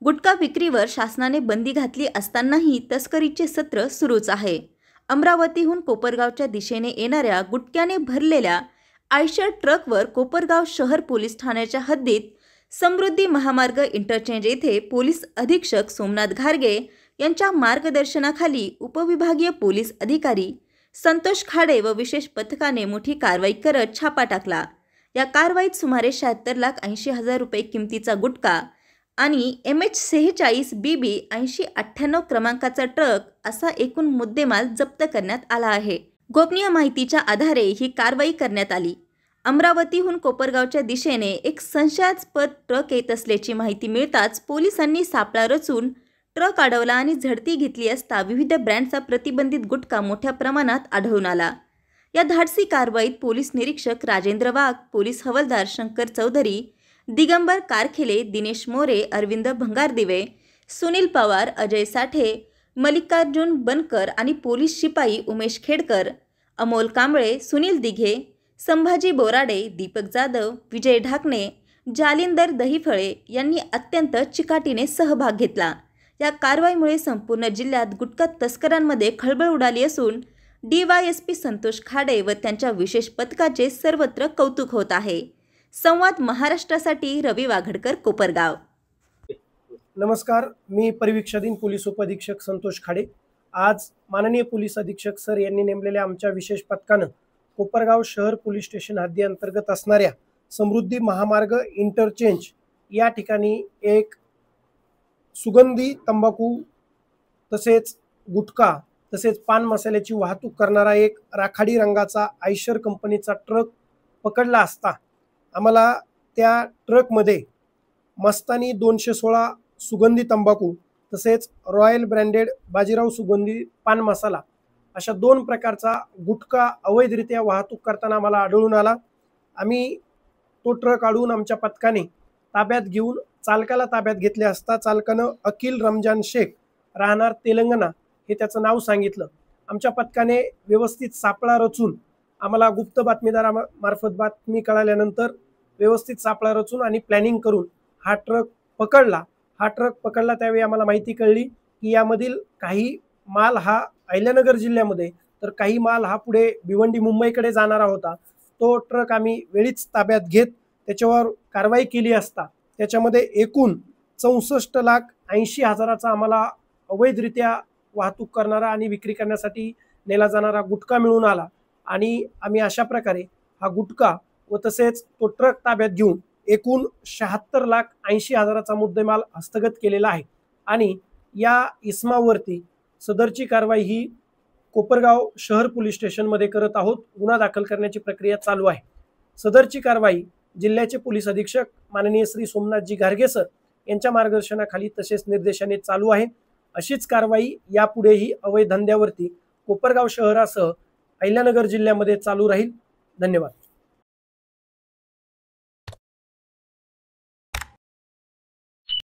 गुटखा विक्रीवर शासनाने बंदी घातली असतानाही तस्करीचे सत्र सुरूच आहे। अमरावतीहून कोपरगावच्या दिशेने येणाऱ्या गुटख्याने भरलेल्या आयशर ट्रकवर कोपरगाव शहर पोलीस ठाण्याच्या हद्दीत समृद्धी महामार्ग इंटरचेंज येथे पोलीस अधीक्षक सोमनाथ घारगे यांच्या मार्गदर्शनाखाली उपविभागीय पोलीस अधिकारी संतोष खाडे व विशेष पथकाने मोठी कारवाई करत छापा टाकला। या कारवाईत सुमारे 76,80,000 रुपये किमतीचा गुटखा आणि MH46 BB 8098 क्रमांकाचा ट्रक असा एकूण मुद्देमाल जप्त करण्यात आला आहे। गोपनीय माहितीच्या आधारे ही कारवाई करण्यात आली। अमरावतीहून कोपरगावच्या दिशेने एक संशयास्पद ट्रक येत असल्याची माहिती मिळताच पोलिसांनी सापळा रचून ट्रक अडवला आणि झडती घेतली असता विविध ब्रँडचा प्रतिबंधित गुटखा मोठ्या प्रमाणात आढळून आला। या धाडसी कारवाईत पोलीस निरीक्षक राजेंद्र वाघ, पोलीस हवालदार शंकर चौधरी, दिगंबर कारखेले, दिनेश मोरे, अरविंद भंगारदिवे, सुनील पवार, अजय साठे, मल्लिकार्जुन बनकर आणि पोलीस शिपाई उमेश खेडकर, अमोल कांबळे, सुनील दिघे, संभाजी बोराडे, दीपक जाधव, विजय ढाकणे, जालिंदर दहिफळे यांनी अत्यंत चिकाटीने सहभाग घेतला। या कारवाईमुळे संपूर्ण जिल्ह्यात गुटखा तस्करांमध्ये खळबळ उडाली असून DYSP संतोष खाडे व त्यांच्या विशेष पथकाचे सर्वत्र कौतुक होत आहे। संवाद महाराष्ट्रासाठी रवी वाघडकर, कोपरगाव। नमस्कार, मी परिवीक्षाधीन पोलीस उपअधीक्षक संतोष खाडे। आज माननीय पोलीस अधीक्षक सर यांनी नेमलेल्या आमच्या विशेष पथकानं कोपरगाव शहर पोलीस स्टेशन हद्दी अंतर्गत असणाऱ्या समृद्धी महामार्ग इंटरचेंज या ठिकाणी एक सुगंधी तंबाखू तसेच गुटखा तसेच पान मसाल्याची वाहतूक करणारा एक राखाडी रंगाचा आयशर कंपनीचा ट्रक पकडला असता आम्हाला त्या ट्रकमध्ये मस्तानी 216 सुगंधी तंबाखू तसेच रॉयल ब्रँडेड बाजीराव सुगंधी पान मसाला अशा 2 प्रकारचा गुटखा अवैधरित्या वाहतूक करताना आम्हाला आढळून आला। आम्ही तो ट्रक अडवून आमच्या पथकाने ताब्यात घेऊन चालकाला ताब्यात घेतले असता चालकानं अकिल रमजान शेख राहणार तेलंगणा हे त्याचं नाव सांगितलं। आमच्या पथकाने व्यवस्थित सापळा रचून आम्हाला गुप्त बातमीदारामार्फत बातमी कळाल्यानंतर व्यवस्थित सापळा रचून आणि प्लॅनिंग करून हा ट्रक पकडला। त्यावेळी आम्हाला माहिती कळली की यामधील काही माल हा अहिल्यानगर जिल्ह्यामध्ये तर काही माल हा पुढे भिवंडी मुंबईकडे जाणारा होता। तो ट्रक आम्ही वेळीच ताब्यात घेत त्याच्यावर कारवाई केली असता त्याच्यामध्ये एकूण 64,80,000चा आम्हाला अवैधरित्या वाहतूक करणारा आणि विक्री करण्यासाठी नेला जाणारा गुटखा मिळून आला आणि आम्ही अशा प्रकारे हा गुटखा व तसेच तो ट्रक ताब्यात घेऊन एकूण 76,80,000चा मुद्देमाल हस्तगत केलेला आहे आणि या इसमावरती सदरची कारवाई ही कोपरगाव शहर पोलीस स्टेशनमध्ये करत आहोत। गुन्हा दाखल करण्याची प्रक्रिया चालू आहे। सदरची कारवाई जिल्ह्याचे पोलीस अधीक्षक माननीय श्री सोमनाथजी घारगे सर यांच्या मार्गदर्शनाखाली तसेच निर्देशाने चालू आहे। अशीच कारवाई यापुढेही अवैध धंद्यावरती कोपरगाव शहरासह अहिल्यानगर जिल्ह्यामध्ये चालू राहील। धन्यवाद।